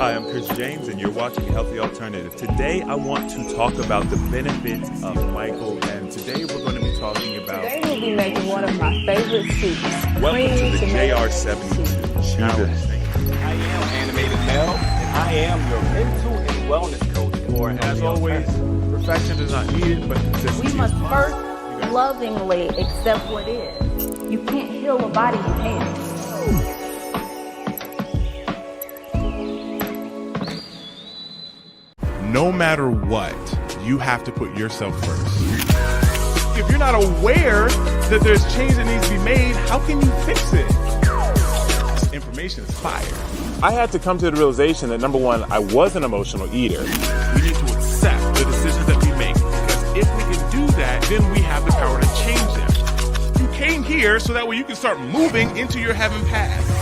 Hi, I'm Chris James, and you're watching Healthy Alternative. Today, I want to talk about the benefits of Michael, and today we're going to be talking about. Today we'll be making one of my favorite soups. Welcome to the tomato JR72 soup. Challenge. I am Animated Mel, and I am your mental and wellness coach. Or, as always, perfection is not needed, but consistency We must is first lovingly accept what is. You can't heal a body you hate. No matter what, you have to put yourself first. If you're not aware that there's change that needs to be made, how can you fix it? Information is fire. I had to come to the realization that, number one, I was an emotional eater. We need to accept the decisions that we make, because if we can do that, then we have the power to change them. You came here so that way you can start moving into your heaven path.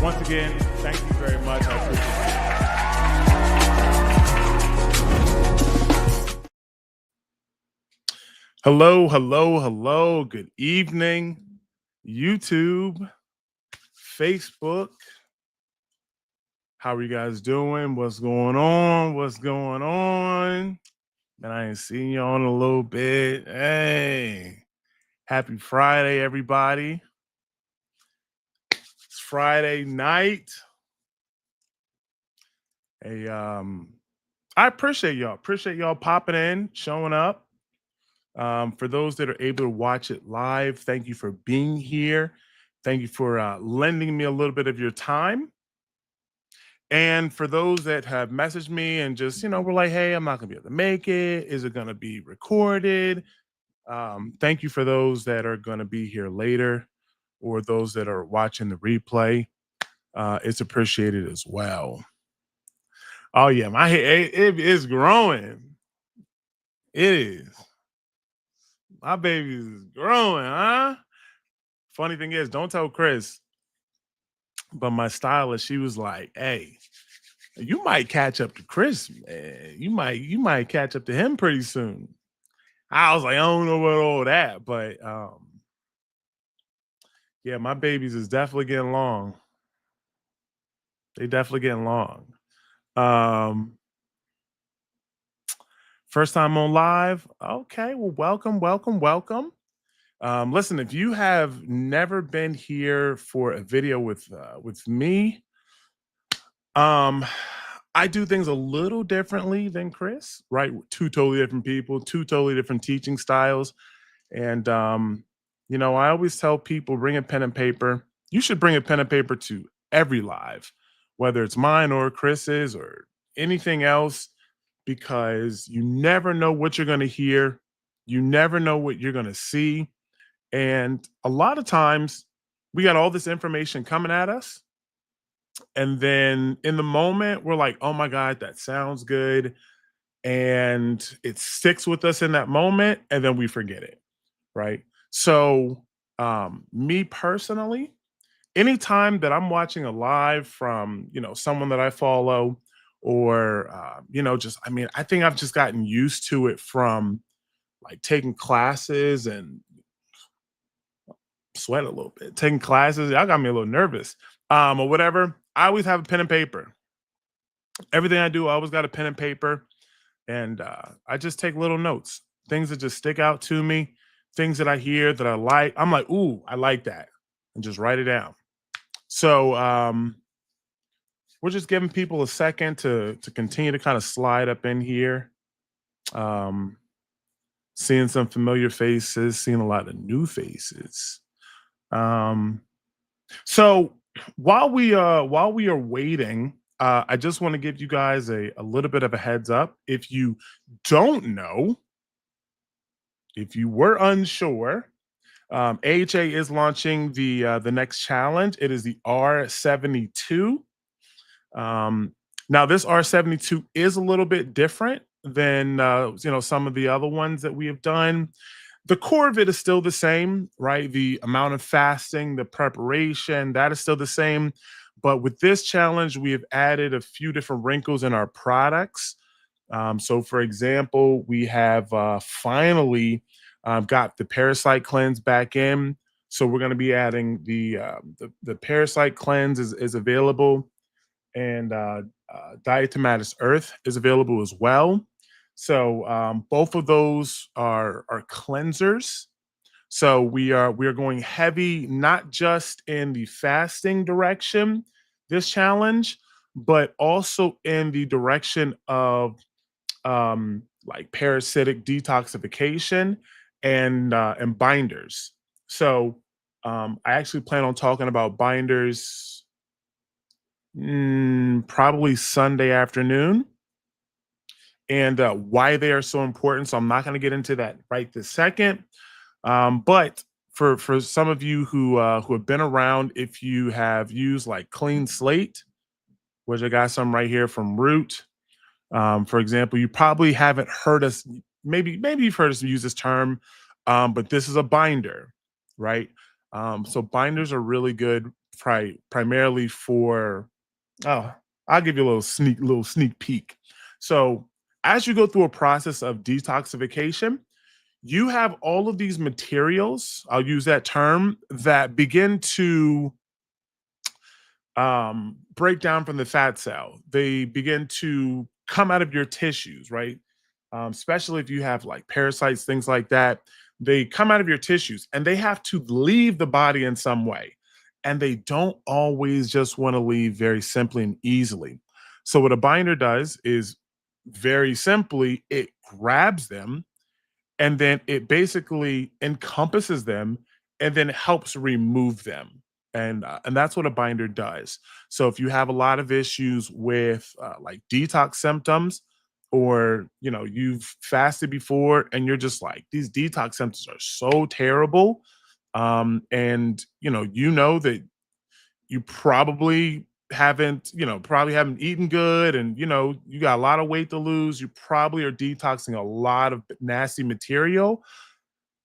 Once again, thank you very much. I appreciate it. Hello, hello, hello. Good evening, YouTube, Facebook. How are you guys doing? What's going on? What's going on? Man, I ain't seen y'all in a little bit. Hey, happy Friday, everybody. It's Friday night. Hey, I appreciate y'all. Appreciate y'all popping in, showing up. For those that are able to watch it live, thank you for being here. Thank you for lending me a little bit of your time. And for those that have messaged me and just, were like, hey, I'm not going to be able to make it. Is it going to be recorded? Thank you for those that are going to be here later, or those that are watching the replay. It's appreciated as well. Oh, yeah, my head, it is growing. It is. My baby is growing, huh? Funny thing is, don't tell Chris, but my stylist, she was like, hey, you might catch up to Chris, man. You might catch up to him pretty soon. I was like, I don't know about all that, but yeah, my babies is definitely getting long. They definitely getting long. First time on live. Okay, well, welcome. Listen, if you have never been here for a video with me, I do things a little differently than Chris, right? Two totally different people, two totally different teaching styles. And I always tell people, bring a pen and paper. You should bring a pen and paper to every live, whether it's mine or Chris's or anything else, because you never know what you're going to hear. You never know what you're going to see. And a lot of times we got all this information coming at us. And then in the moment, we're like, oh my God, that sounds good. And it sticks with us in that moment. And then we forget it. Right. So me personally, anytime that I'm watching a live from, someone that I follow, or, I think I've just gotten used to it from like taking classes and sweat a little bit, taking classes. Y'all got me a little nervous, or whatever. I always have a pen and paper. Everything I do, I always got a pen and paper, and I just take little notes, things that just stick out to me, things that I hear that I like. I'm like, ooh, I like that, and just write it down. So we're just giving people a second to continue to kind of slide up in here. Seeing some familiar faces, seeing a lot of new faces. So while we are waiting, I just want to give you guys a little bit of a heads up. If you don't know, if you were unsure, AHA is launching the next challenge. It is the R72. Now this R72 is a little bit different than some of the other ones that we have done. The core of it is still the same, right? The amount of fasting, the preparation, that is still the same. But with this challenge, we have added a few different wrinkles in our products. So for example, we have finally got the parasite cleanse back in. So we're going to be adding the parasite cleanse is available, and Diet to Matters Earth is available as well. So both of those are cleansers. So we are going heavy, not just in the fasting direction, this challenge, but also in the direction of like parasitic detoxification and binders. So I actually plan on talking about binders probably Sunday afternoon, and why they are so important. So I'm not going to get into that right this second. But for some of you who have been around, if you have used like Clean Slate, which I got some right here from Root, for example, you probably haven't heard us. Maybe you've heard us use this term, but this is a binder, right? So binders are really good, primarily for. Oh, I'll give you a little sneak peek. So as you go through a process of detoxification, you have all of these materials, I'll use that term, that begin to break down from the fat cell. They begin to come out of your tissues, right? Especially if you have like parasites, things like that. They come out of your tissues and they have to leave the body in some way. And they don't always just want to leave very simply and easily. So, what a binder does is very simply, it grabs them and then it basically encompasses them and then helps remove them, and that's what a binder does. So if you have a lot of issues with like detox symptoms, or you've fasted before and you're just like, these detox symptoms are so terrible, and you know that you probably haven't eaten good, and you got a lot of weight to lose, you probably are detoxing a lot of nasty material.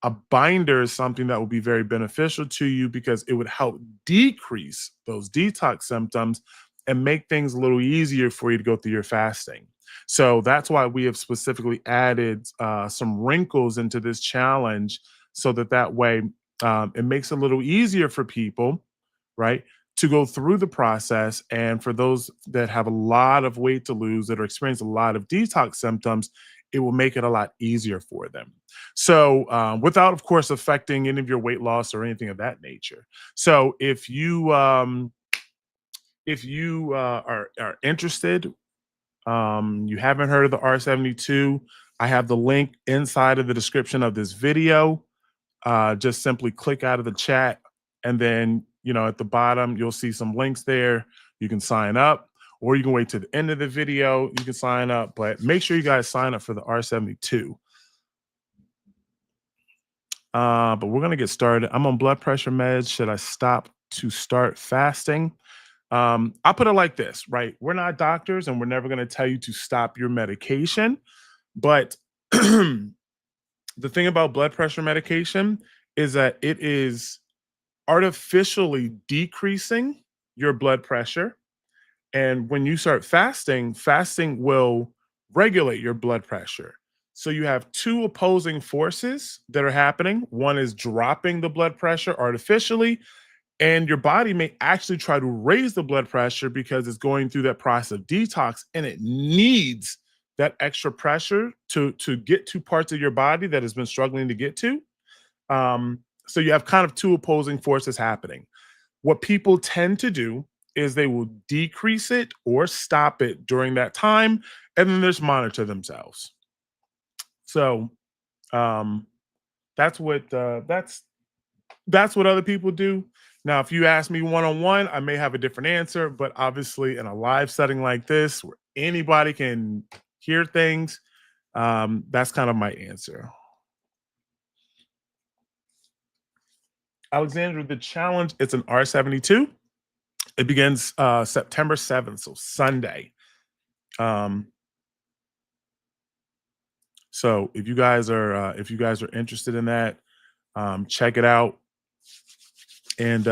A binder is something that will be very beneficial to you because it would help decrease those detox symptoms and make things a little easier for you to go through your fasting. So that's why we have specifically added some wrinkles into this challenge, so that way it makes it a little easier for people, right, to go through the process. And for those that have a lot of weight to lose, that are experiencing a lot of detox symptoms, it will make it a lot easier for them. So, without, of course, affecting any of your weight loss or anything of that nature. So, if you are interested, you haven't heard of the R72, I have the link inside of the description of this video. Just simply click out of the chat, and then at the bottom you'll see some links there. You can sign up, or you can wait to the end of the video. You can sign up, but make sure you guys sign up for the R72. But we're gonna get started. I'm on blood pressure meds. Should I stop to start fasting? I'll put it like this, right? We're not doctors, and we're never gonna tell you to stop your medication. But the thing about blood pressure medication is that it is artificially decreasing your blood pressure. And when you start fasting, fasting will regulate your blood pressure. So you have two opposing forces that are happening. One is dropping the blood pressure artificially, and your body may actually try to raise the blood pressure because it's going through that process of detox, and it needs that extra pressure to get to parts of your body that has been struggling to get to. So you have kind of two opposing forces happening. What people tend to do is they will decrease it or stop it during that time, and then just monitor themselves. So um, that's what other people do. Now, if you ask me one on one, I may have a different answer, but obviously, in a live setting like this, where anybody can hear things, that's kind of my answer. Alexandra, the challenge, it's an R72. It begins September 7th, so Sunday. So if you guys are interested in that, check it out and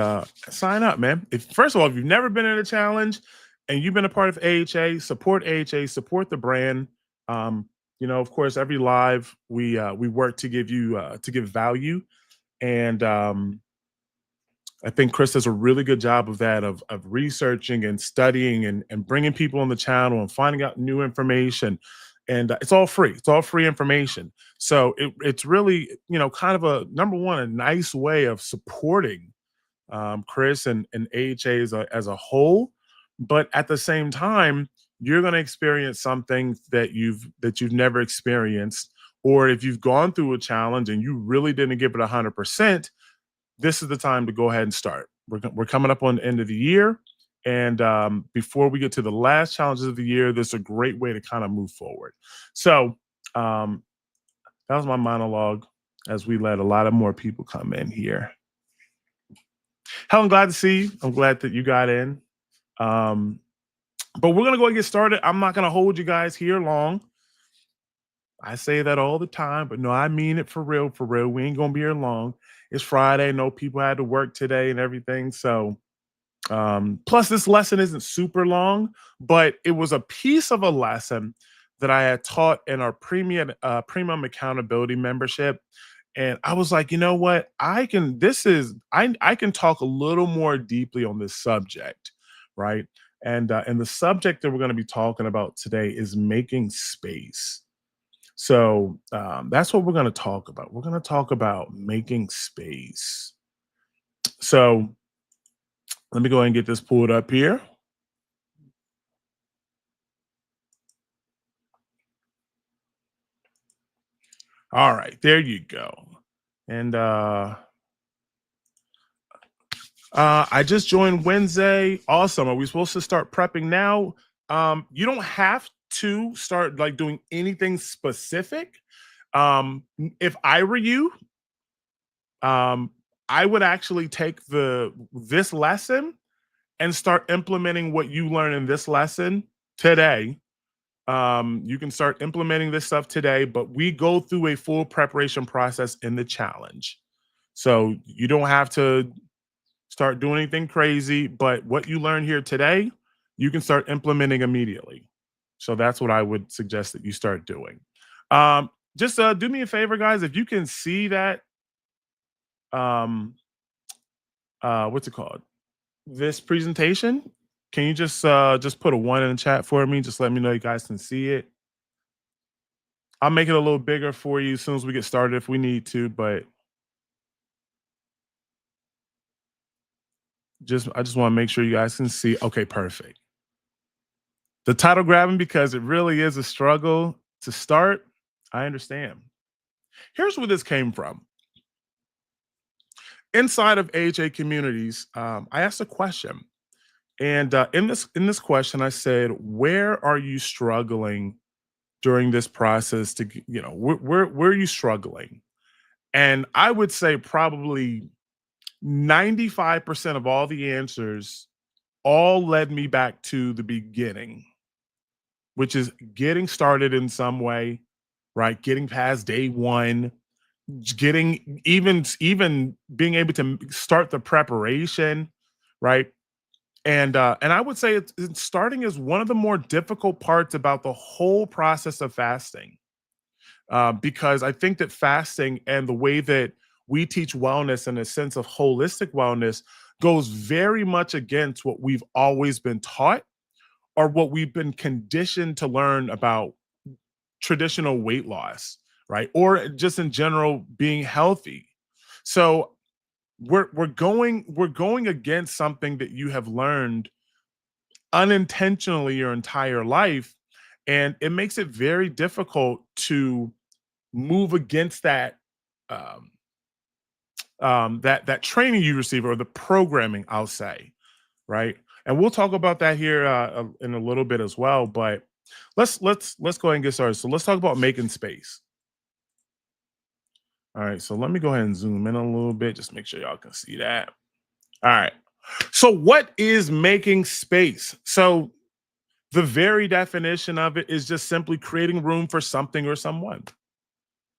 sign up, man. If First of all, if you've never been in a challenge and you've been a part of AHA, support AHA, support the brand. Of course, every live we work to give value, and I think Chris does a really good job of that, of researching and studying and bringing people on the channel and finding out new information. And it's all free. It's all free information. So it's really, kind of a number one, a nice way of supporting Chris and AHA as a whole. But at the same time, you're going to experience something that you've never experienced, or if you've gone through a challenge and you really didn't give it 100%, this is the time to go ahead and start. We're coming up on the end of the year, and before we get to the last challenges of the year, this is a great way to kind of move forward. So um, that was my monologue as we let a lot of more people come in here. Helen, glad to see you. I'm glad that you got in. But we're going to go and get started. I'm not going to hold you guys here long. I say that all the time, but no, I mean it for real, for real. We ain't going to be here long. It's Friday. No people had to work today and everything. So, plus this lesson isn't super long, but it was a piece of a lesson that I had taught in our premium accountability membership. And I was like, you know what? I can talk a little more deeply on this subject, right? And the subject that we're going to be talking about today is making space. So that's what we're going to talk about. We're going to talk about making space. So let me go ahead and get this pulled up here. All right, there you go. And I just joined Wednesday. Awesome. Are we supposed to start prepping now? You don't have to start like doing anything specific. If I were you, I would actually take this lesson and start implementing what you learn in this lesson today. You can start implementing this stuff today, but we go through a full preparation process in the challenge. So you don't have to start doing anything crazy, but what you learn here today, you can start implementing immediately. So that's what I would suggest that you start doing. Just do me a favor, guys. If you can see that, what's it called? This presentation, can you just put a 1 in the chat for me? Just let me know you guys can see it. I'll make it a little bigger for you as soon as we get started if we need to, but I just want to make sure you guys can see. Okay, perfect. The title grabbing because it really is a struggle to start. I understand. Here's where this came from. Inside of AHA communities, I asked a question, and in this question, I said, "Where are you struggling during this process? Where are you struggling?" And I would say probably 95% of all the answers all led me back to the beginning, which is getting started in some way, right? Getting past day one, getting even being able to start the preparation, right? And I would say it's starting is one of the more difficult parts about the whole process of fasting, because I think that fasting and the way that we teach wellness and a sense of holistic wellness goes very much against what we've always been taught or what we've been conditioned to learn about traditional weight loss, right? Or just in general being healthy. So we're going against something that you have learned unintentionally your entire life, and it makes it very difficult to move against that that training you receive or the programming, I'll say, right? And we'll talk about that here in a little bit as well. But let's go ahead and get started. So let's talk about making space. All right, so let me go ahead and zoom in a little bit, just make sure y'all can see that. All right. So what is making space? So the very definition of it is just simply creating room for something or someone.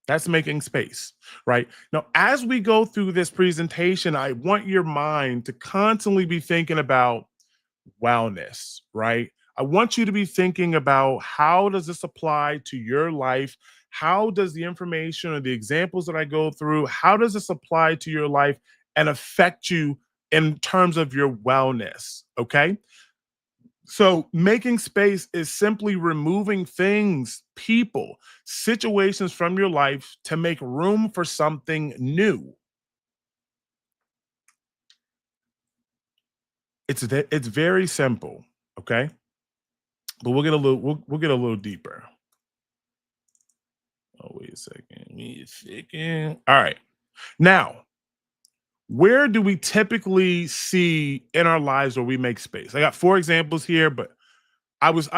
That's making space, right? Now, as we go through this presentation, I want your mind to constantly be thinking about wellness, right? I want you to be thinking about how does this apply to your life? How does the information or the examples that I go through, how does this apply to your life and affect you in terms of your wellness. Okay. So making space is simply removing things, people, situations from your life to make room for something new. It's very simple, okay? But we'll get a little deeper. Oh, wait a second. Wait a second. All right. Now, where do we typically see in our lives where we make space? I got 4 examples here, but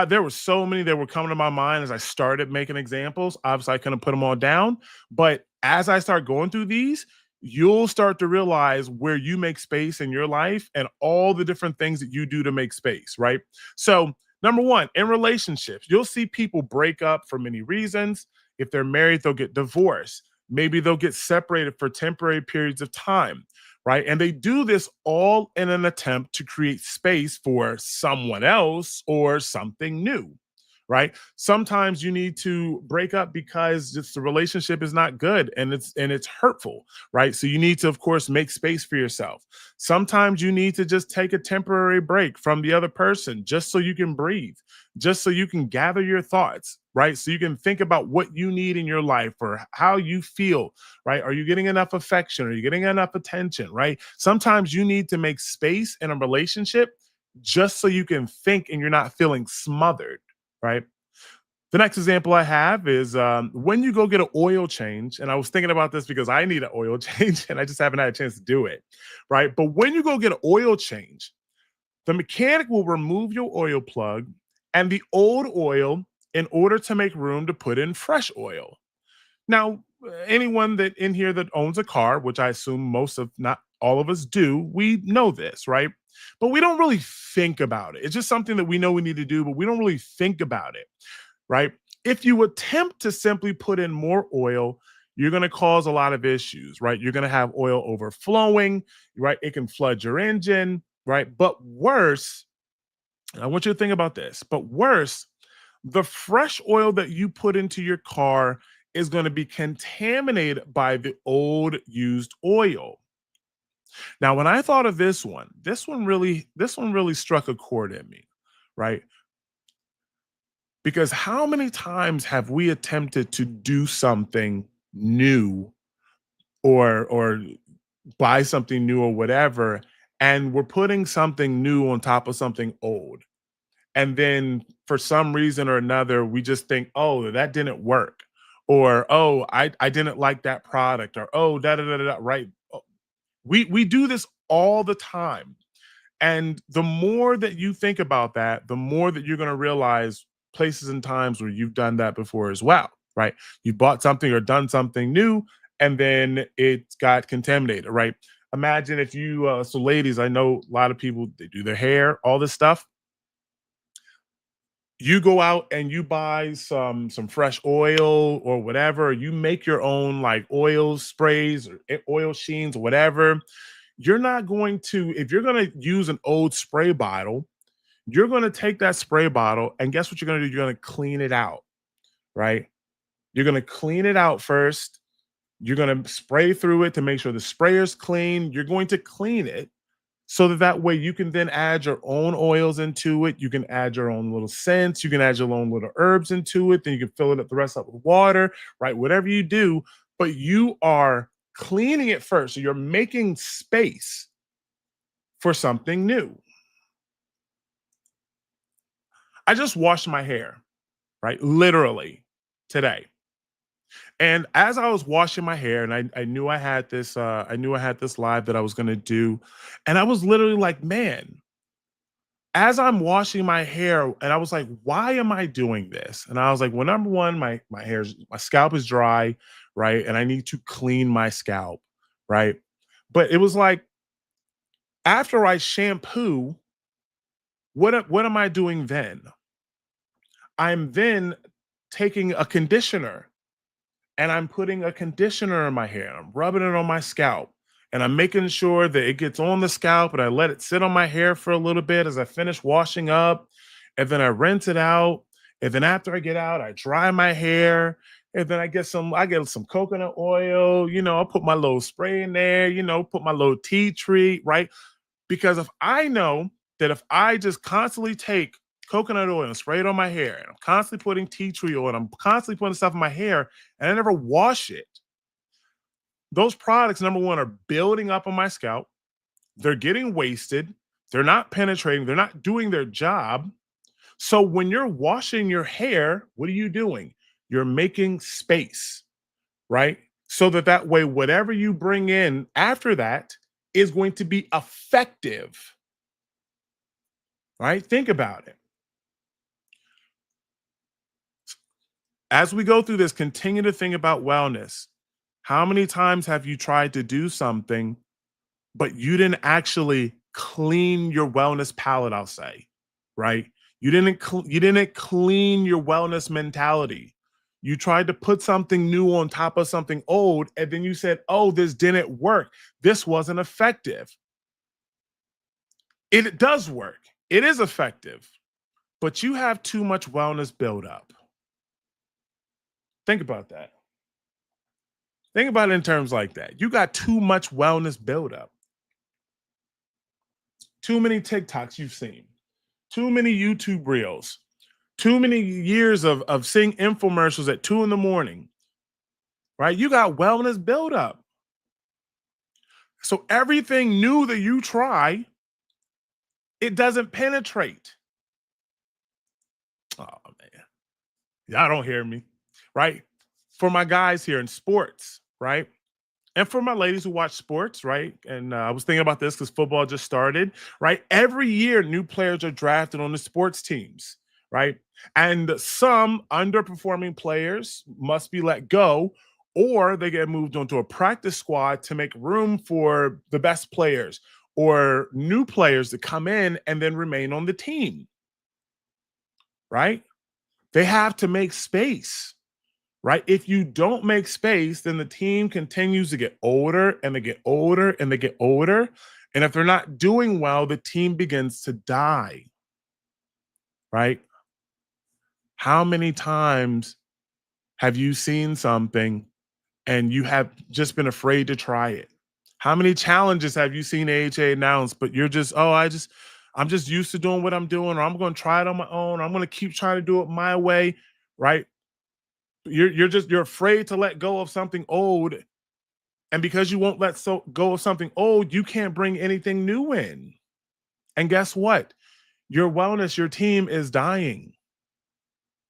there were so many that were coming to my mind as I started making examples. Obviously, I couldn't put them all down, but as I start going through these, you'll start to realize where you make space in your life and all the different things that you do to make space, right? So, number one, in relationships, you'll see people break up for many reasons. If they're married, they'll get divorced. Maybe they'll get separated for temporary periods of time, right? And they do this all in an attempt to create space for someone else or something new, right? Sometimes you need to break up because just the relationship is not good and it's hurtful, right? So you need to, of course, make space for yourself. Sometimes you need to just take a temporary break from the other person just so you can breathe, just so you can gather your thoughts, right? So you can think about what you need in your life or how you feel, right? Are you getting enough affection? Are you getting enough attention, right? Sometimes you need to make space in a relationship just so you can think and you're not feeling smothered, right? The next example I have is when you go get an oil change, and I was thinking about this because I need an oil change and I just haven't had a chance to do it, right? But when you go get an oil change, the mechanic will remove your oil plug and the old oil in order to make room to put in fresh oil. Now, anyone that in here that owns a car, which I assume most of not all of us do, we know this, right? But we don't really think about it. It's just something that we know we need to do, but we don't really think about it, right? If you attempt to simply put in more oil, you're going to cause a lot of issues, right? You're going to have oil overflowing, right? It can flood your engine, right? But worse, and I want you to think about this, but worse, the fresh oil that you put into your car is going to be contaminated by the old used oil. Now, when I thought of this one really struck a chord in me, right? Because how many times have we attempted to do something new or buy something new or whatever, and we're putting something new on top of something old? And then for some reason or another, we just think, oh, that didn't work. Or, oh, I didn't like that product, or oh, da da da da, da, right? We do this all the time. And the more that you think about that, the more that you're going to realize places and times where you've done that before as well, right? You bought something or done something new, and then it got contaminated, right? Imagine if you, so ladies, I know a lot of people, they do their hair, all this stuff. You go out and you buy some fresh oil or whatever. You make your own like oil sprays or oil sheens or whatever. You're not going to, if you're going to use an old spray bottle, you're going to take that spray bottle and guess what you're going to do? You're going to clean it out, right? You're going to clean it out first. You're going to spray through it to make sure the sprayer's clean. You're going to clean it so that way you can then add your own oils into it. You can add your own little scents. You can add your own little herbs into it. Then you can fill it up the rest up with water, right? Whatever you do, but you are cleaning it first. So you're making space for something new. I just washed my hair, right? Literally today. And as I was washing my hair, and I knew I knew I had this live that I was gonna do. And I was literally like, man, as I'm washing my hair, and I was like, why am I doing this? And I was like, well, number one, my scalp is dry, right? And I need to clean my scalp, right? But it was like after I shampoo, what am I doing then? I'm then taking a conditioner and I'm putting a conditioner in my hair. I'm rubbing it on my scalp and I'm making sure that it gets on the scalp and I let it sit on my hair for a little bit as I finish washing up. And then I rinse it out. And then after I get out, I dry my hair. And then I get some coconut oil, I'll put my little spray in there, put my little tea tree, right? Because if I know that if I just constantly take coconut oil and spray it on my hair, and I'm constantly putting tea tree oil and I'm constantly putting stuff in my hair, and I never wash it, those products, number one, are building up on my scalp. They're getting wasted. They're not penetrating. They're not doing their job. So when you're washing your hair, what are you doing? You're making space, right? So that way, whatever you bring in after that is going to be effective, right? Think about it. As we go through this, continue to think about wellness. How many times have you tried to do something, but you didn't actually clean your wellness palette, I'll say, right? You didn't clean your wellness mentality. You tried to put something new on top of something old, and then you said, "Oh, this didn't work. This wasn't effective." It does work. It is effective, but you have too much wellness buildup. Think about that. Think about it in terms like that. You got too much wellness buildup. Too many TikToks you've seen, too many YouTube reels, too many years of seeing infomercials at 2 in the morning, right? You got wellness buildup. So everything new that you try, it doesn't penetrate. Oh, man. Y'all don't hear me, right? For my guys here in sports, right? And for my ladies who watch sports, right? And I was thinking about this because football just started, right? Every year, new players are drafted on the sports teams, right? And some underperforming players must be let go, or they get moved onto a practice squad to make room for the best players or new players to come in and then remain on the team, right? They have to make space. Right? If you don't make space, then the team continues to get older and they get older and they get older. And if they're not doing well, the team begins to die. Right? How many times have you seen something and you have just been afraid to try it? How many challenges have you seen AHA announce, but you're just, I'm just used to doing what I'm doing, or I'm going to try it on my own, or I'm going to keep trying to do it my way, right? You're afraid to let go of something old, and because you won't let go of something old, you can't bring anything new in. And guess what? Your wellness, your team is dying.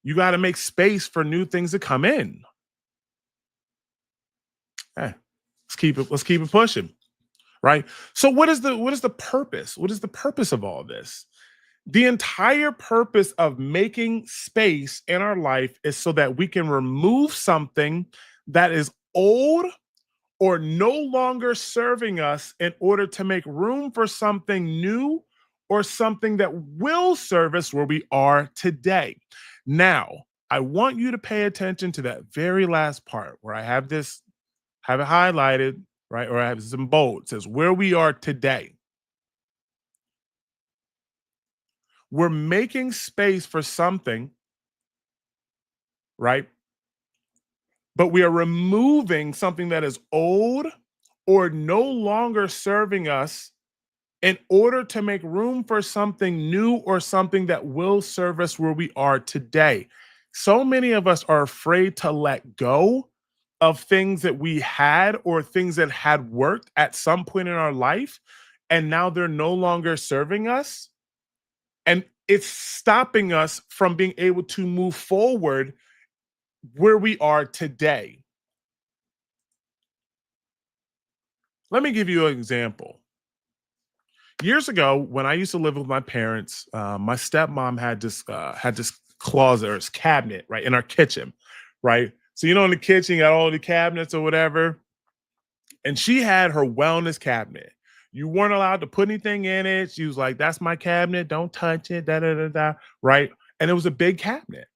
You got to make space for new things to come in. Let's keep it pushing, right? So what is the purpose? What is the purpose of all this? The entire purpose of making space in our life is so that we can remove something that is old or no longer serving us in order to make room for something new or something that will serve us where we are today. Now, I want you to pay attention to that very last part where I have it highlighted, right? Or I have some bold. It says where we are today. We're making space for something, right? But we are removing something that is old or no longer serving us in order to make room for something new or something that will serve us where we are today. So many of us are afraid to let go of things that we had or things that had worked at some point in our life, and now they're no longer serving us. And it's stopping us from being able to move forward where we are today. Let me give you an example. Years ago, when I used to live with my parents, my stepmom had this closet or this cabinet right in our kitchen, right? So in the kitchen, you got all the cabinets or whatever, and she had her wellness cabinet. You weren't allowed to put anything in it. She was like, "That's my cabinet. Don't touch it." Da da da da. Right, and it was a big cabinet,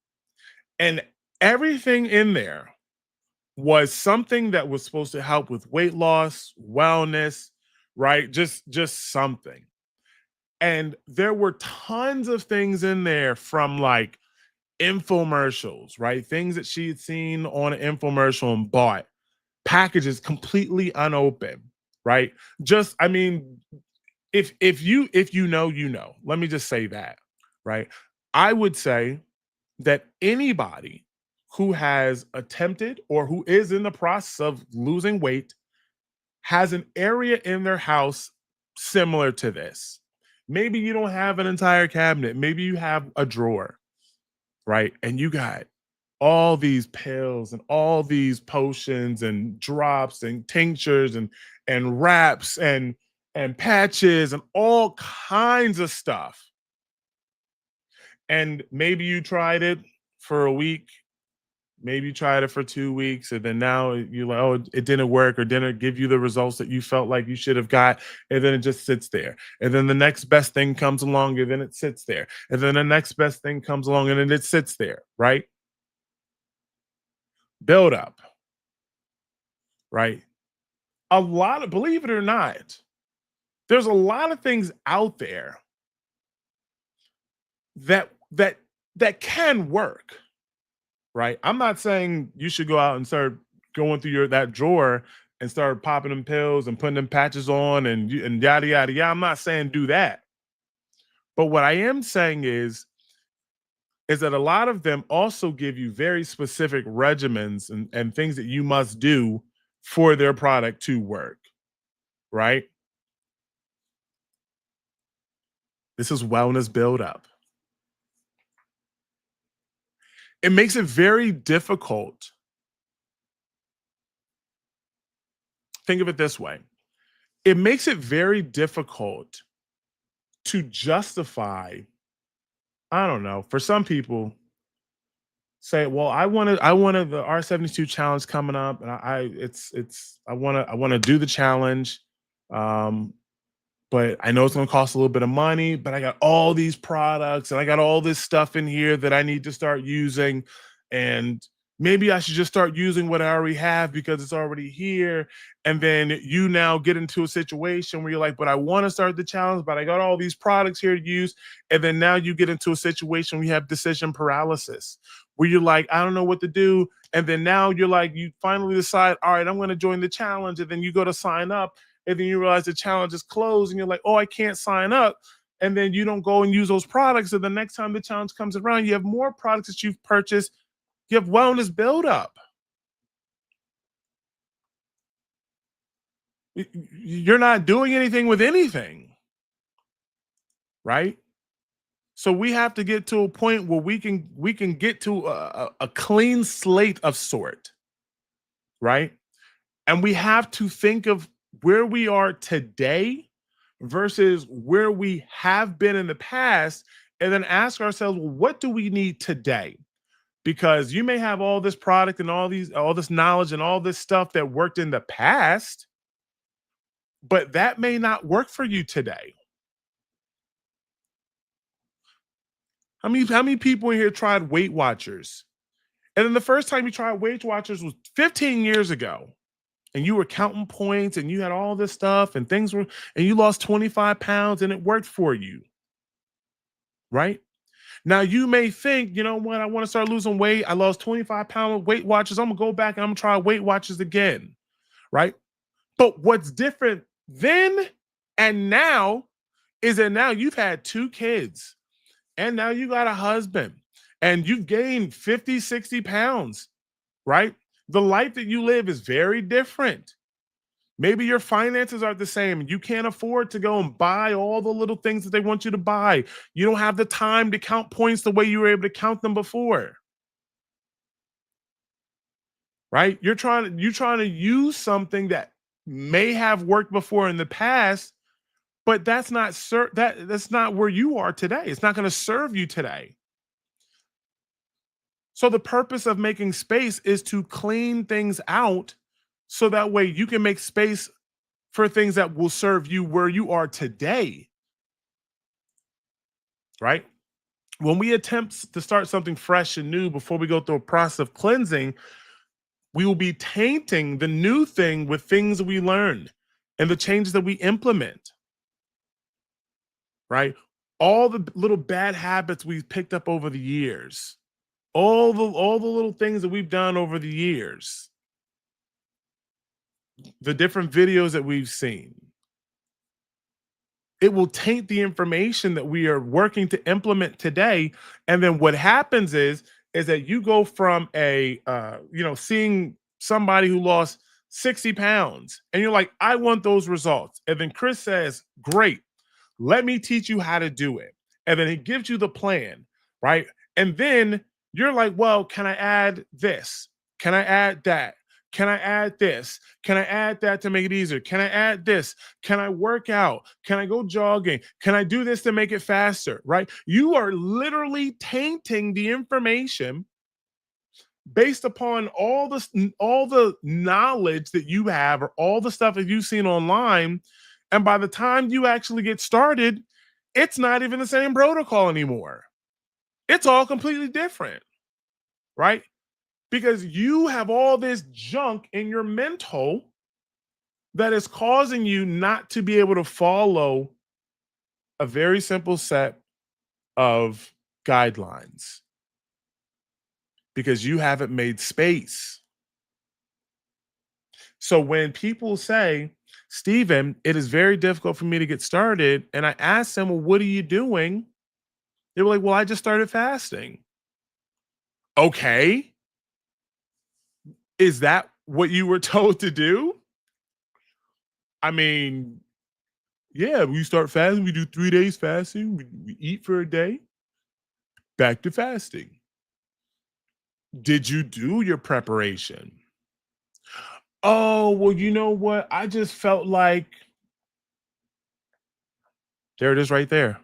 and everything in there was something that was supposed to help with weight loss, wellness, right? Just something. And there were tons of things in there from like infomercials, right? Things that she had seen on an infomercial and bought, packages completely unopened, right? Just, I mean, if you know, you know. Let me just say that, right? I would say that anybody who has attempted or who is in the process of losing weight has an area in their house similar to this. Maybe you don't have an entire cabinet, maybe you have a drawer, right? And you got all these pills and all these potions and drops and tinctures and wraps and patches and all kinds of stuff. And maybe you tried it for a week, maybe you tried it for 2 weeks, and then now you're like, oh, it didn't work or didn't give you the results that you felt like you should have got. And then it just sits there. And then the next best thing comes along, and then it sits there. And then the next best thing comes along, and then it sits there, right? Build up, right? A lot of, believe it or not, there's a lot of things out there that can work, right? I'm not saying you should go out and start going through that drawer and start popping them pills and putting them patches on and yada yada yada. I'm not saying do that. But what I am saying is that a lot of them also give you very specific regimens and things that you must do for their product to work, right? This is wellness build up. It makes it very difficult. Think of it this way. It makes it very difficult to justify, I don't know, for some people say, well, I wanted the R72 challenge coming up and I want to do the challenge. Um but I know it's going to cost a little bit of money, but I got all these products and I got all this stuff in here that I need to start using. And maybe I should just start using what I already have because it's already here. And then you now get into a situation where you're like, but I want to start the challenge, but I got all these products here to use. And then now you get into a situation where you have decision paralysis, where you're like, I don't know what to do. And then now you're like, you finally decide, all right, I'm going to join the challenge. And then you go to sign up. And then you realize the challenge is closed and you're like, oh, I can't sign up. And then you don't go and use those products. And the next time the challenge comes around, you have more products that you've purchased. You have wellness buildup. You're not doing anything with anything, right? So we have to get to a point where we can get to a clean slate of sort, right? And we have to think of where we are today versus where we have been in the past, and then ask ourselves, well, what do we need today? Because you may have all this product and all this knowledge and all this stuff that worked in the past, but that may not work for you today. How many people in here tried Weight Watchers? And then the first time you tried Weight Watchers was 15 years ago. And you were counting points and you had all this stuff and and you lost 25 pounds and it worked for you, right? Now you may think, you know what, I want to start losing weight. I lost 25 pounds with Weight Watchers. I'm gonna go back and I'm gonna try Weight Watchers again, right? But what's different then and now is that now you've had 2 kids and now you got a husband and you've gained 50, 60 pounds, right? The life that you live is very different. Maybe your finances are the same. You can't afford to go and buy all the little things that they want you to buy. You don't have the time to count points the way you were able to count them before. Right? You're trying to use something that may have worked before in the past, but that's not where you are today. It's not going to serve you today. So the purpose of making space is to clean things out so that way you can make space for things that will serve you where you are today. Right? When we attempt to start something fresh and new before we go through a process of cleansing, we will be tainting the new thing with things that we learned and the changes that we implement. Right? All the little bad habits we've picked up over the years. All the little things that we've done over the years, the different videos that we've seen, it will taint the information that we are working to implement today. And then what happens is that you go from seeing somebody who lost 60 pounds and you're like, I want those results. And then Chris says, great, let me teach you how to do it. And then he gives you the plan, right? And then you're like, well, can I add this? Can I add that? Can I add this? Can I add that to make it easier? Can I add this? Can I work out? Can I go jogging? Can I do this to make it faster? Right? You are literally tainting the information based upon all the knowledge that you have or all the stuff that you've seen online. And by the time you actually get started, it's not even the same protocol anymore. It's all completely different, right? Because you have all this junk in your mental that is causing you not to be able to follow a very simple set of guidelines because you haven't made space. So when people say, Stephen, it is very difficult for me to get started, and I ask them, well, what are you doing? They were like, well, I just started fasting. Okay. Is that what you were told to do? I mean, yeah, we start fasting. We do 3 days fasting. We eat for a day. Back to fasting. Did you do your preparation? Oh, well, you know what? I just felt like, there it is right there.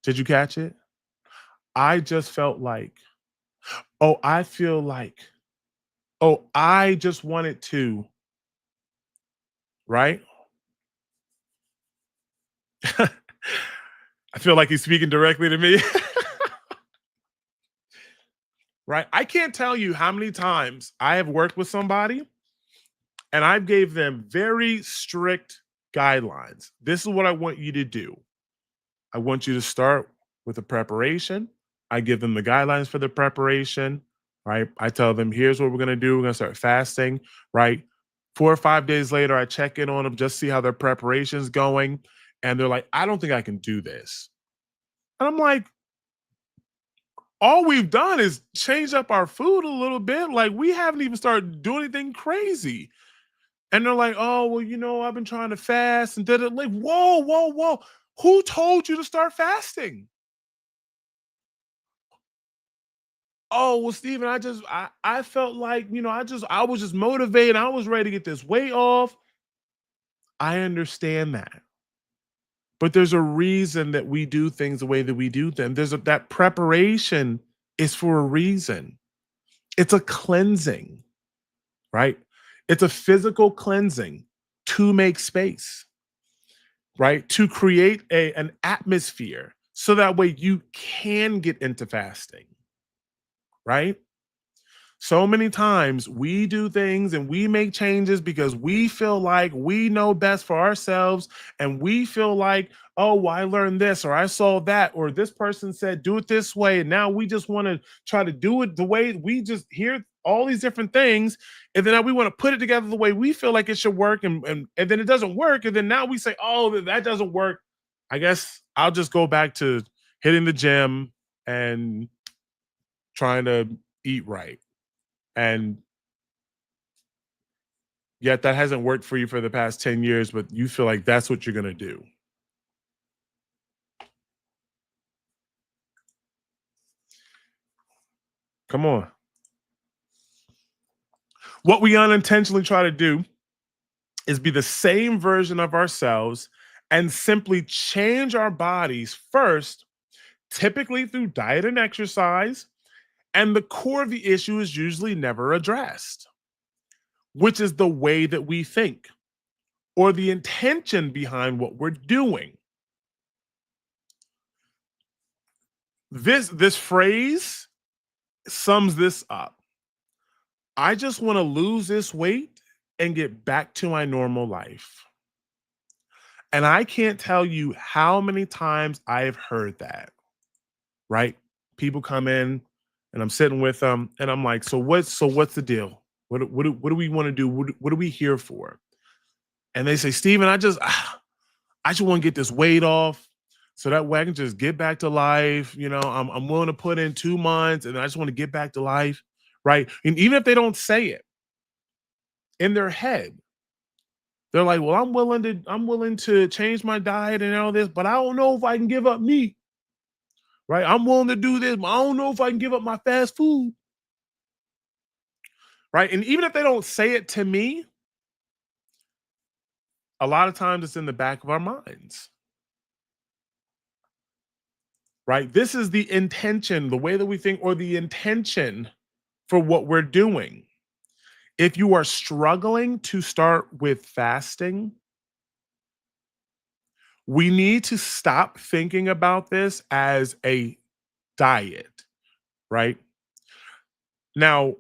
Did you catch it? I just felt like, oh, I feel like, oh, I just wanted to, right? I feel like he's speaking directly to me. Right? I can't tell you how many times I have worked with somebody and I gave them very strict guidelines. This is what I want you to do. I want you to start with the preparation. I give them the guidelines for the preparation, right? I tell them, here's what we're going to do. We're going to start fasting, right? 4 or 5 days later, I check in on them, just see how their preparation's going. And they're like, I don't think I can do this. And I'm like, all we've done is change up our food a little bit. Like, we haven't even started doing anything crazy. And they're like, oh, well, you know, I've been trying to fast and did it. Like, whoa, whoa, whoa. Who told you to start fasting? Oh, well, Stephen, I felt like, you know, I was just motivated. I was ready to get this weight off. I understand that. But there's a reason that we do things the way that we do them. That preparation is for a reason. It's a cleansing, right? It's a physical cleansing to make space, right? To create an atmosphere so that way you can get into fasting, right? So many times we do things and we make changes because we feel like we know best for ourselves. And we feel like, oh, well, I learned this or I saw that, or this person said, do it this way. And now we just want to try to do it the way we just hear all these different things. And then now we want to put it together the way we feel like it should work. And then it doesn't work. And then now we say, oh, that doesn't work. I guess I'll just go back to hitting the gym and trying to eat right. And yet that hasn't worked for you for the past 10 years, but you feel like that's what you're going to do. Come on. What we unintentionally try to do is be the same version of ourselves and simply change our bodies first, typically through diet and exercise. And the core of the issue is usually never addressed, which is the way that we think or the intention behind what we're doing. This phrase sums this up. I just want to lose this weight and get back to my normal life. And I can't tell you how many times I have heard that, right? People come in and I'm sitting with them and I'm like, so what's the deal? What do we want to do? What are we here for? And they say, Stephen, I just want to get this weight off so that way I can just get back to life. I'm willing to put in 2 months and I just want to get back to life. Right. And even if they don't say it in their head, they're like, well, I'm willing to change my diet and all this, but I don't know if I can give up meat. Right. I'm willing to do this, but I don't know if I can give up my fast food. Right. And even if they don't say it to me, a lot of times it's in the back of our minds. Right. This is the intention, the way that we think, or the intention for what we're doing. If you are struggling to start with fasting, we need to stop thinking about this as a diet, right? Now,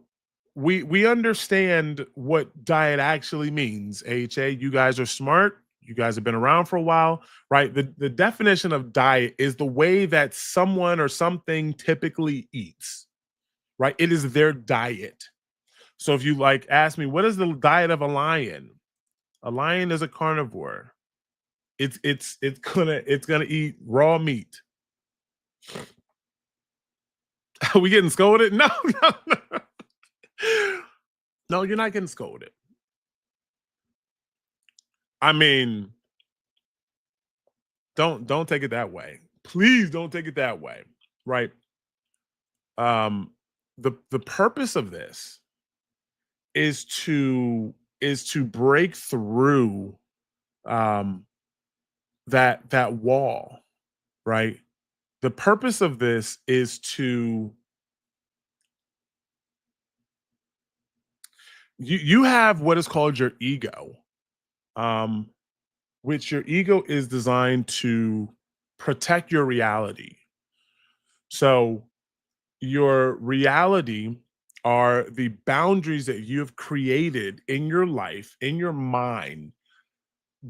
we understand what diet actually means. AHA, you guys are smart. You guys have been around for a while, right? The definition of diet is the way that someone or something typically eats, right? It is their diet. So if you ask me, what is the diet of a lion? A lion is a carnivore. It's gonna eat raw meat. Are we getting scolded? No, no. No, you're not getting scolded. I mean, don't take it that way. Please don't take it that way. Right. The purpose of this is to break through that wall, right? The purpose of this is to you have what is called your ego, which your ego is designed to protect your reality. So your reality are the boundaries that you have created in your life, in your mind,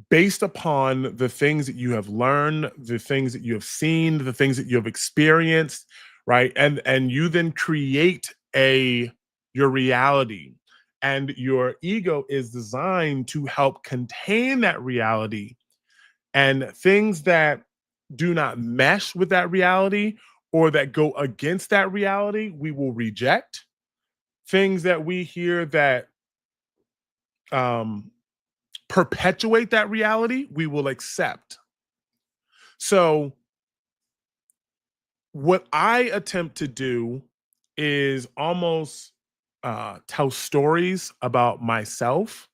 based upon the things that you have learned, the things that you have seen, the things that you have experienced, right? And you then create your reality. And your ego is designed to help contain that reality, and things that do not mesh with that reality or that go against that reality, we will reject. Things that we hear that um perpetuate that reality, we will accept. So, what I attempt to do is almost tell stories about myself,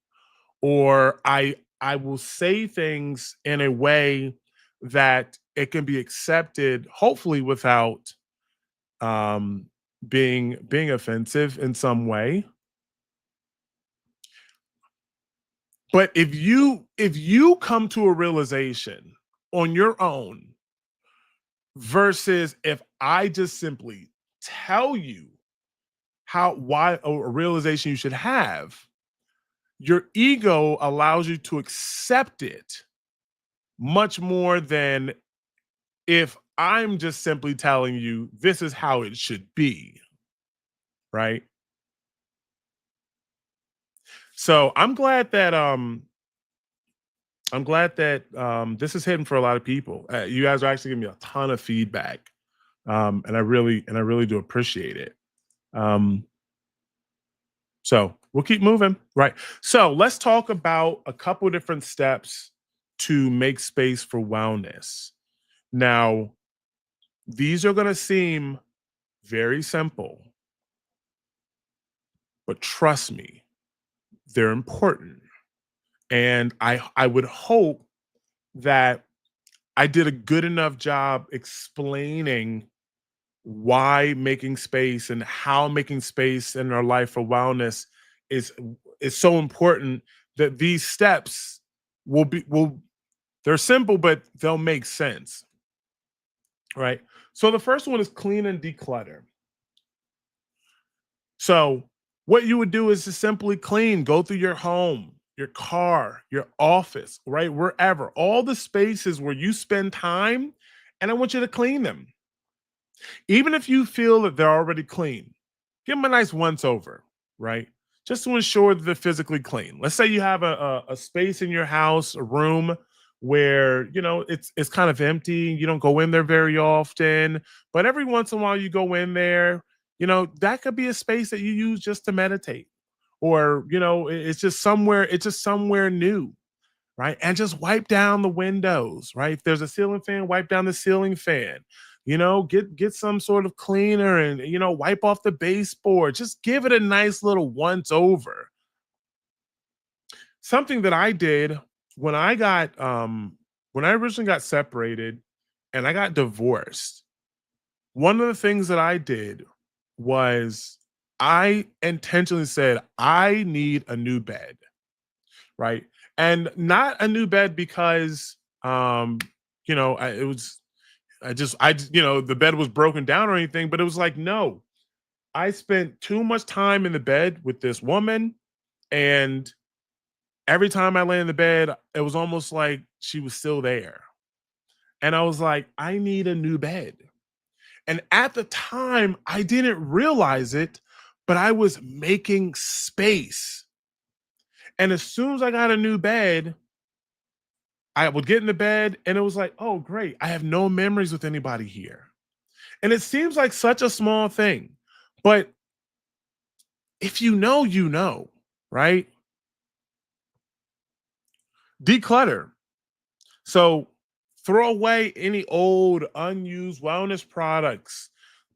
or I will say things in a way that it can be accepted, hopefully without um, being offensive in some way. But if you come to a realization on your own versus if I just simply tell you why a realization you should have, your ego allows you to accept it much more than if I'm just simply telling you this is how it should be, right? So I'm glad that this is hidden for a lot of people. You guys are actually giving me a ton of feedback, and I really do appreciate it. Um, so we'll keep moving, right? So let's talk about a couple different steps to make space for wellness. Now, these are going to seem very simple, but trust me, they're important. And I would hope that I did a good enough job explaining why making space and how making space in our life for wellness is is so important, that these steps will they're simple, but they'll make sense, right? So the first one is clean and declutter. So what you would do is to simply clean, go through your home, your car, your office, right? Wherever, all the spaces where you spend time, and I want you to clean them. Even if you feel that they're already clean, give them a nice once over, right? Just to ensure that they're physically clean. Let's say you have a space in your house, a room where it's kind of empty. You don't go in there very often, but every once in a while you go in there. That could be a space that you use just to meditate, or it's just somewhere new, right? And just wipe down the windows, right? If there's a ceiling fan, wipe down the ceiling fan. Get some sort of cleaner and wipe off the baseboard. Just give it a nice little once over. Something that I did when I got when I originally got separated and I got divorced, one of the things that I did was I intentionally said, I need a new bed, right? And not a new bed because it was the bed was broken down or anything, but it was like, no, I spent too much time in the bed with this woman, and every time I lay in the bed, it was almost like she was still there. And I was like, I need a new bed. And at the time, I didn't realize it, but I was making space. And as soon as I got a new bed, I would get in the bed and it was like, oh, great. I have no memories with anybody here. And it seems like such a small thing. But if you know, right? Declutter. So throw away any old, unused wellness products,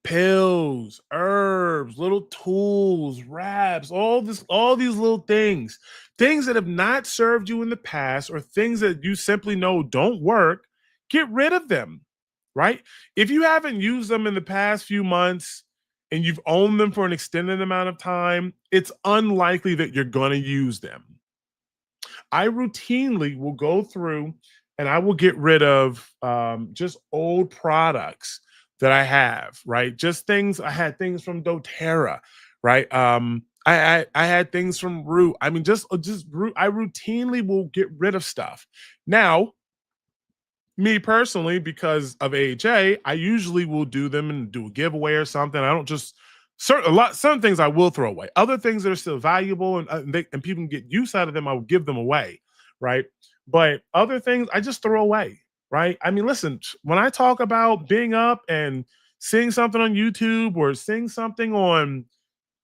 pills, herbs, little tools, wraps, all these little things that have not served you in the past, or things that you simply know don't work. Get rid of them, right? If you haven't used them in the past few months and you've owned them for an extended amount of time, it's unlikely that you're going to use them. I routinely will go through and I will get rid of just old products that I have, right? Just things. I had things from doTERRA, right? I had things from Root. I mean, just Root. I routinely will get rid of stuff. Now, me personally, because of AHA, I usually will do them and do a giveaway or something. I don't just some things I will throw away. Other things that are still valuable and people can get use out of them, I will give them away, right? But other things I just throw away, right? I mean, listen, when I talk about being up and seeing something on YouTube or seeing something on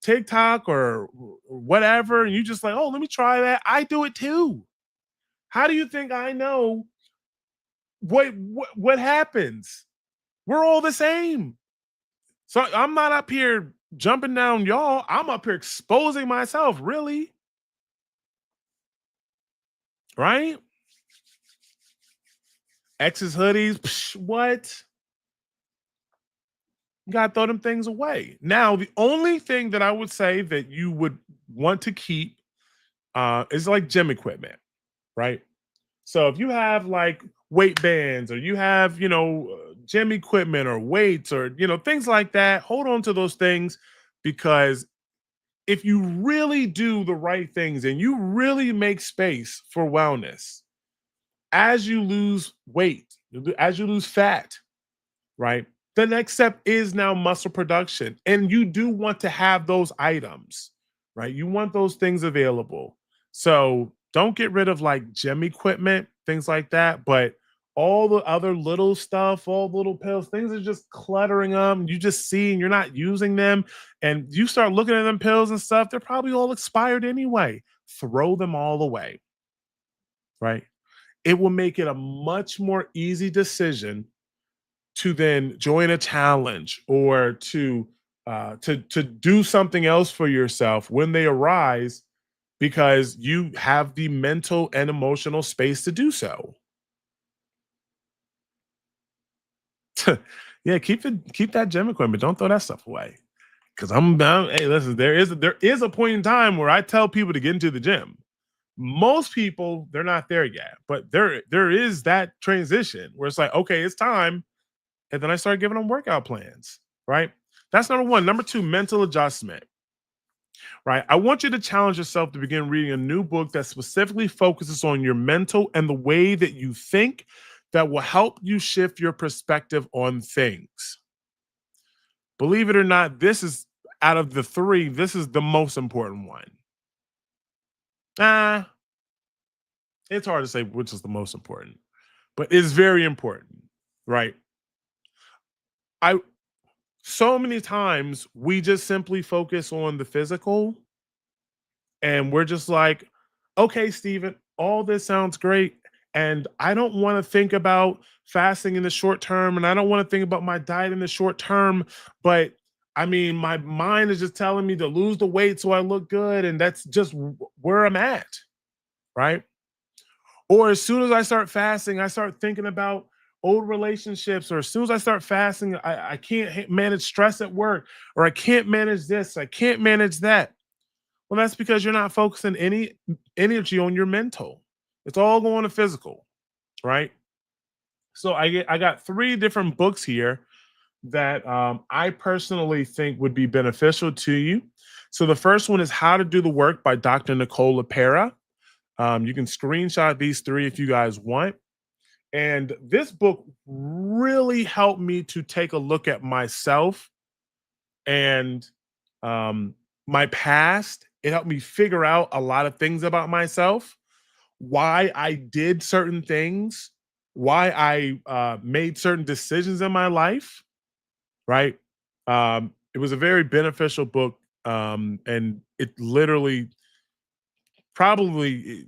TikTok or whatever, and you just like, oh, let me try that. I do it too. How do you think I know what happens? We're all the same. So I'm not up here jumping down y'all. I'm up here exposing myself, really. Right? Ex's hoodies, what? You gotta throw them things away. Now, the only thing that I would say that you would want to keep is like gym equipment, right? So if you have like weight bands, or you have, gym equipment or weights, or, things like that, hold on to those things, because if you really do the right things and you really make space for wellness, as you lose weight, as you lose fat, right? The next step is now muscle production. And you do want to have those items, right? You want those things available. So don't get rid of like gym equipment, things like that. But all the other little stuff, all the little pills, things are just cluttering them. You just see and you're not using them. And you start looking at them pills and stuff, they're probably all expired anyway. Throw them all away, right? It will make it a much more easy decision to then join a challenge, or to do something else for yourself when they arise, because you have the mental and emotional space to do so. Yeah, keep that gym equipment. Don't throw that stuff away. Because hey, listen, there is a point in time where I tell people to get into the gym. Most people, they're not there yet, but there is that transition where it's like, okay, it's time. And then I started giving them workout plans, right? That's number one. Number two, mental adjustment, right? I want you to challenge yourself to begin reading a new book that specifically focuses on your mental and the way that you think, that will help you shift your perspective on things. Believe it or not, this is, out of the three, this is the most important one. It's hard to say which is the most important. but it's very important, right? I So many times we just simply focus on the physical and we're just like, okay, Stephen, all this sounds great. And I don't want to think about fasting in the short term. And I don't want to think about my diet in the short term. But I mean, my mind is just telling me to lose the weight so I look good. And that's just where I'm at. Right. Or as soon as I start fasting, I start thinking about old relationships. Or as soon as I start fasting, I can't manage stress at work. Or I can't manage this. I can't manage that. Well, that's because you're not focusing any energy on your mental. It's all going to physical, right? So I got three different books here that I personally think would be beneficial to you. So the first one is How to Do the Work by Dr. Nicole LaPera. You can screenshot these three if you guys want. And this book really helped me to take a look at myself and um, my past. It helped me figure out a lot of things about myself, why I did certain things, why I made certain decisions in my life. Right? It was a very beneficial book, and it literally probably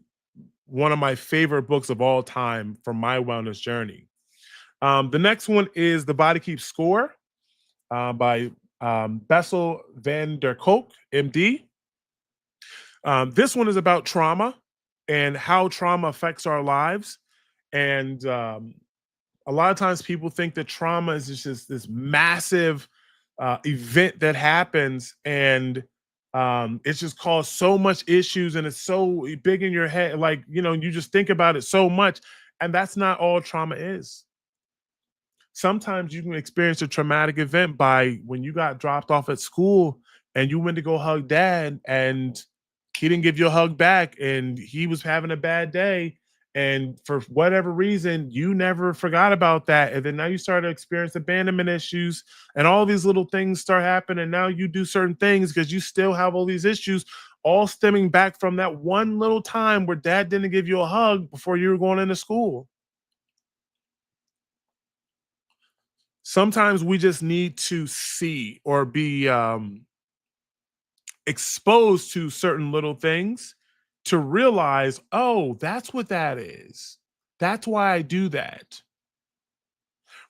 one of my favorite books of all time from my wellness journey. The next one is The Body Keeps Score by Bessel van der Kolk, MD. This one is about trauma and how trauma affects our lives. And a lot of times people think that trauma is just this massive event that happens and it's just caused so much issues and it's so big in your head. Like, you just think about it so much. And that's not all trauma is. Sometimes you can experience a traumatic event by when you got dropped off at school and you went to go hug dad and he didn't give you a hug back and he was having a bad day, and for whatever reason you never forgot about that, and then now you start to experience abandonment issues and all these little things start happening, and now you do certain things because you still have all these issues, all stemming back from that one little time where dad didn't give you a hug before you were going into school. Sometimes we just need to see or be exposed to certain little things to realize, oh, that's what that is. That's why I do that.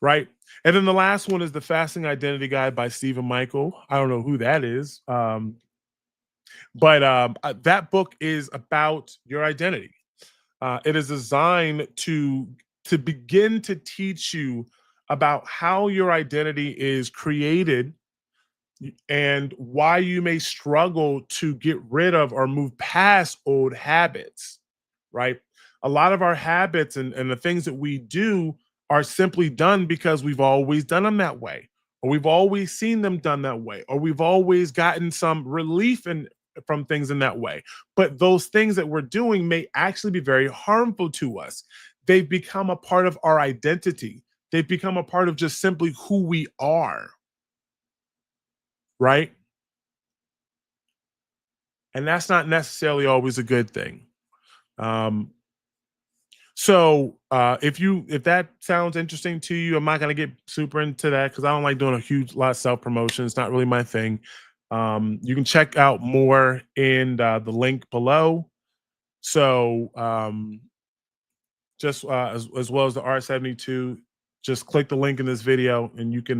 Right. And then the last one is The Fasting Identity Guide by Stephen Michael. I don't know who that is. But that book is about your identity. It is designed to begin to teach you about how your identity is created and why you may struggle to get rid of or move past old habits, right? A lot of our habits and the things that we do are simply done because we've always done them that way, or we've always seen them done that way, or we've always gotten some relief from things in that way. But those things that we're doing may actually be very harmful to us. They've become a part of our identity. They've become a part of just simply who we are, right? And that's not necessarily always a good thing. Um, if that sounds interesting to you, I'm not gonna get super into that because I don't like doing a huge lot of self promotion. It's not really my thing. You can check out more in the link below. So just as well as the R72, just click the link in this video and you can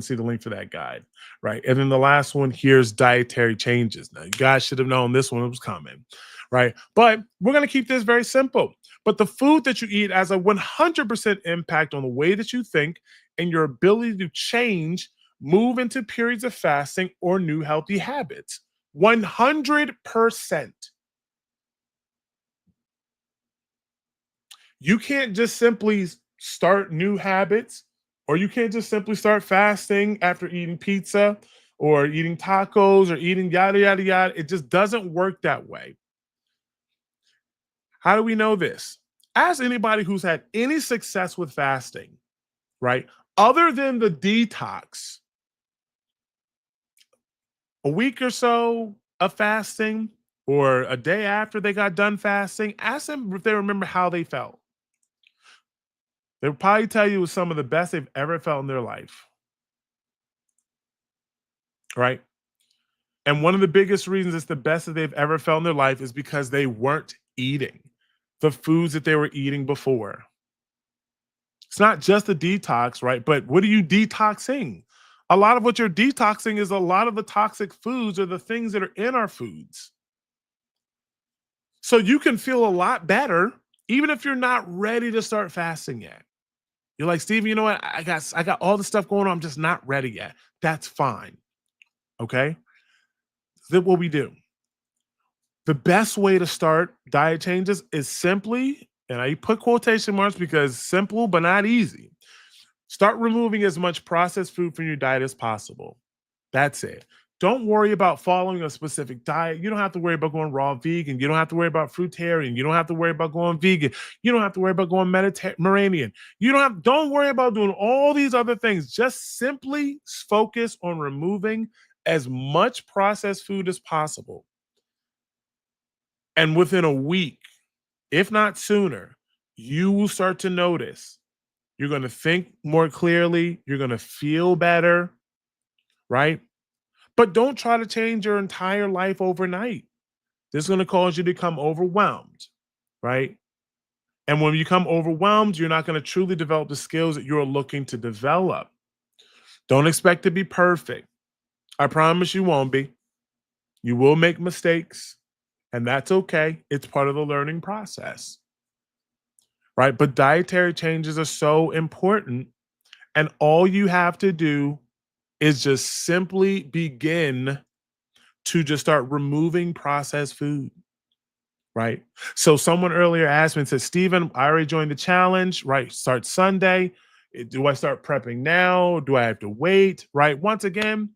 see the link for that guide, right? And then the last one here's Dietary Changes. Now you guys should have known this one was coming, right? But we're going to keep this very simple. But the food that you eat has a 100% impact on the way that you think and your ability to change, move into periods of fasting or new healthy habits. 100%. You can't just simply start new habits, or you can't just simply start fasting after eating pizza or eating tacos or eating yada, yada, yada. It just doesn't work that way. How do we know this? Ask anybody who's had any success with fasting, right? Other than the detox, a week or so of fasting or a day after they got done fasting, ask them if they remember how they felt. They'll probably tell you it was some of the best they've ever felt in their life, right? And one of the biggest reasons it's the best that they've ever felt in their life is because they weren't eating the foods that they were eating before. It's not just a detox, right? But what are you detoxing? A lot of what you're detoxing is a lot of the toxic foods or the things that are in our foods. So you can feel a lot better even if you're not ready to start fasting yet. You're like, Steven, you know what? I got all the stuff going on. I'm just not ready yet. That's fine. Okay. That's what we do. The best way to start diet changes is simply, and I put quotation marks because simple but not easy. Start removing as much processed food from your diet as possible. That's it. Don't worry about following a specific diet. You don't have to worry about going raw vegan. You don't have to worry about fruitarian. You don't have to worry about going vegan. You don't have to worry about going Mediterranean. Don't worry about doing all these other things. Just simply focus on removing as much processed food as possible. And within a week, if not sooner, you will start to notice. You're going to think more clearly. You're going to feel better, right? But don't try to change your entire life overnight. This is going to cause you to become overwhelmed, right? And when you become overwhelmed, you're not going to truly develop the skills that you're looking to develop. Don't expect to be perfect. I promise you won't be. You will make mistakes, and that's okay. It's part of the learning process, right? But dietary changes are so important, and all you have to do is just simply begin to just start removing processed food, right? So someone earlier asked me and said, Steven, I already joined the challenge, right? Start Sunday. Do I start prepping now? Do I have to wait, right? Once again,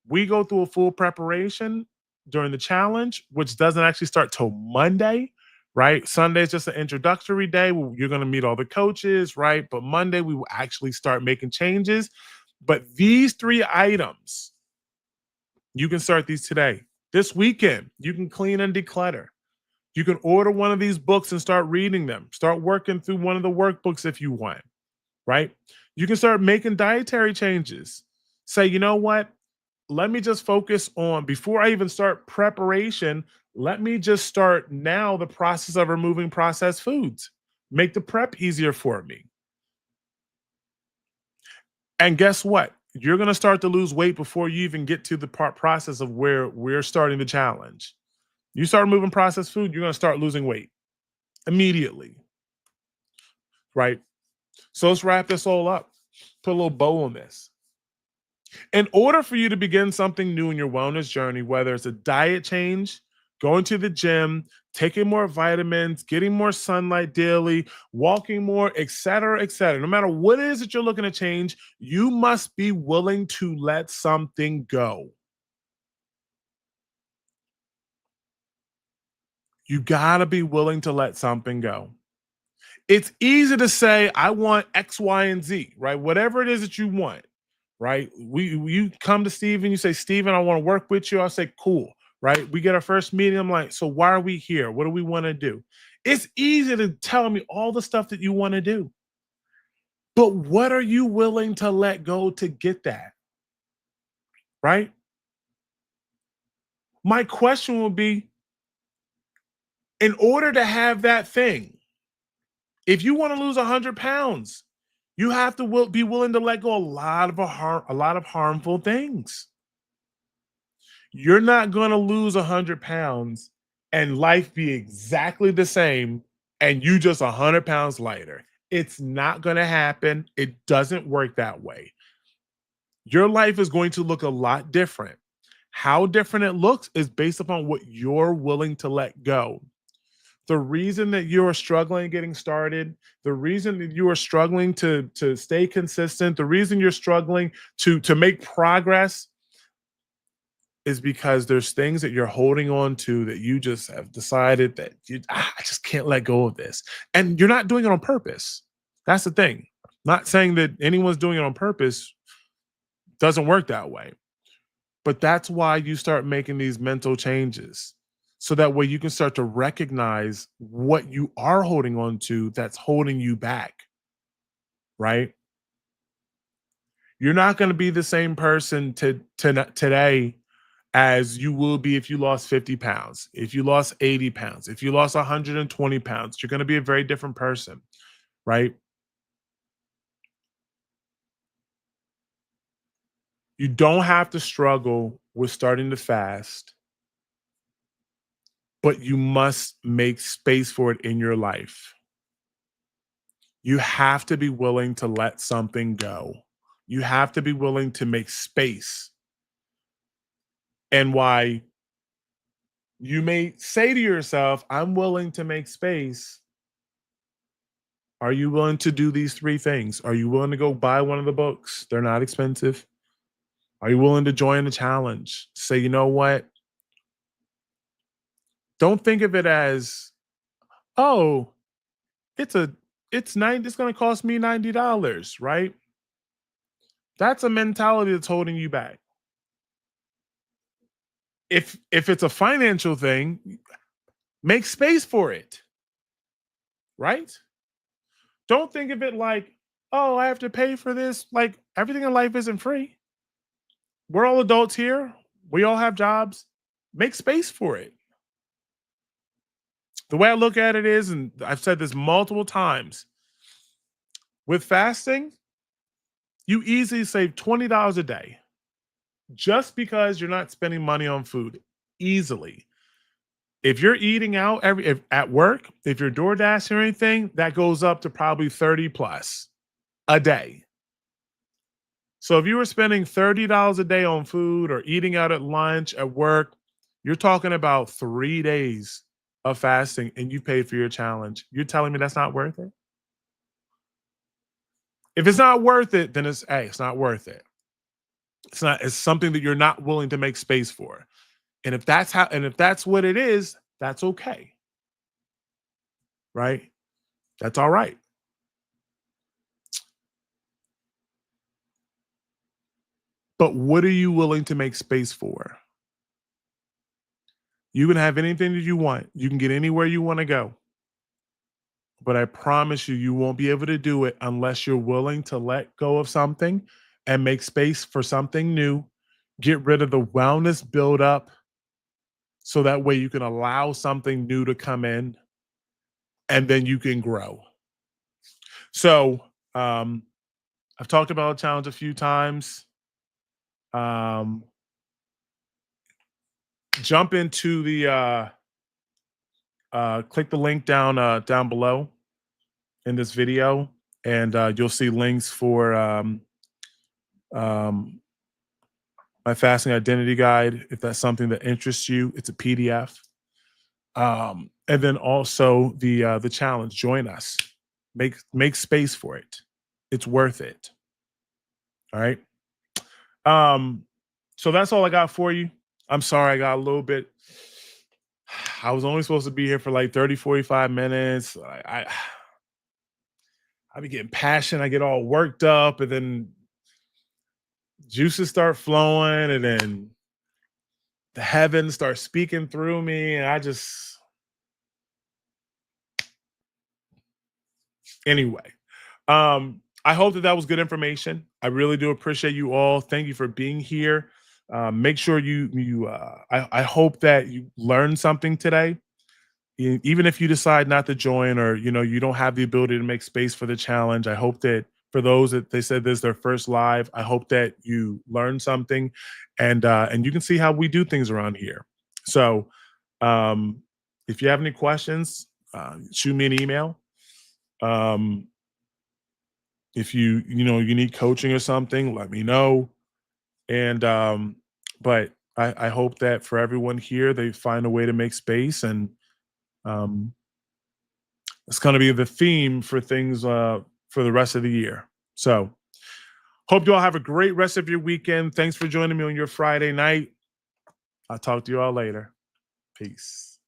we go through a full preparation during the challenge, which doesn't actually start till Monday, right? Sunday is just an introductory day. You're going to meet all the coaches, right? But Monday, we will actually start making changes. But these 3 items, you can start these today. This weekend, you can clean and declutter. You can order one of these books and start reading them. Start working through one of the workbooks if you want, right? You can start making dietary changes. Say, you know what? Let me just focus on, before I even start preparation, let me just start now the process of removing processed foods. Make the prep easier for me. And guess what? You're going to start to lose weight before you even get to the process of where we're starting the challenge. You start moving processed food, you're going to start losing weight immediately, right? So let's wrap this all up. Put a little bow on this. In order for you to begin something new in your wellness journey, whether it's a diet change, going to the gym, taking more vitamins, getting more sunlight daily, walking more, et cetera, no matter what it is that you're looking to change, you must be willing to let something go. You got to be willing to let something go. It's easy to say, I want X, Y, and Z, right? Whatever it is that you want, right? You come to Steven, you say, Steven, I want to work with you. I'll say, cool, right? We get our first meeting. I'm like, so why are we here? What do we want to do? It's easy to tell me all the stuff that you want to do. But what are you willing to let go to get that? Right? My question will be, in order to have that thing, if you want to lose 100 pounds, you have to be willing to let go a lot of harmful things. You're not going to lose 100 pounds and life be exactly the same and you just 100 pounds lighter. It's not going to happen. It doesn't work that way. Your life is going to look a lot different. How different it looks is based upon what you're willing to let go. The reason that you are struggling getting started, the reason that you are struggling to stay consistent, the reason you're struggling to make progress is because there's things that you're holding on to that you just have decided that I just can't let go of this. And you're not doing it on purpose. That's the thing. Not saying that anyone's doing it on purpose. Doesn't work that way. But that's why you start making these mental changes. So that way you can start to recognize what you are holding on to that's holding you back. right? You're not going to be the same person today as you will be if you lost 50 pounds, if you lost 80 pounds, if you lost 120 pounds. You're going to be a very different person, right? You don't have to struggle with starting to fast, but you must make space for it in your life. You have to be willing to let something go. You have to be willing to make space. And why you may say to yourself, I'm willing to make space. Are you willing to do these three things? Are you willing to go buy one of the books? They're not expensive. Are you willing to join the challenge? Say, you know what? Don't think of it as, oh, it's a it's going to cost me $90, right? That's a mentality that's holding you back. If it's a financial thing, make space for it, right? Don't think of it like, oh, I have to pay for this. Like everything in life isn't free. We're all adults here. We all have jobs. Make space for it. The way I look at it is, and I've said this multiple times, with fasting, you easily save $20 a day just because you're not spending money on food easily. If you're eating out at work, if you're DoorDash or anything, that goes up to probably 30 plus a day. So if you were spending $30 a day on food or eating out at lunch, at work, you're talking about 3 days of fasting and you paid for your challenge. You're telling me that's not worth it? If it's not worth it, then it's not worth it. It's something that you're not willing to make space for. And if that's what it is, that's okay. Right? That's all right. But what are you willing to make space for? You can have anything that you want. You can get anywhere you want to go. But I promise you, you won't be able to do it unless you're willing to let go of something and make space for something new. Get rid of the wellness buildup so that way you can allow something new to come in and then you can grow. So I've talked about a challenge a few times. Jump into the click the link down below in this video, and you'll see links for my fasting identity guide if that's something that interests you. It's a PDF, and then also the challenge. Join us. Make space for it. It's worth it. All right. So that's all I got for you. I'm sorry I got a little bit. I was only supposed to be here for like 30, 45 minutes. I be getting passionate. I get all worked up, and then juices start flowing, and then the heavens start speaking through me. And anyway, I hope that was good information. I really do appreciate you all. Thank you for being here. Make sure I hope that you learned something today. Even if you decide not to join, or you don't have the ability to make space for the challenge, I hope that for those that they said this is their first live, I hope that you learned something, and you can see how we do things around here. So if you have any questions, shoot me an email. If you need coaching or something, let me know. And but I hope that for everyone here, they find a way to make space, and it's going to be the theme for things for the rest of the year. So hope you all have a great rest of your weekend. Thanks for joining me on your Friday night. I'll talk to you all later. Peace.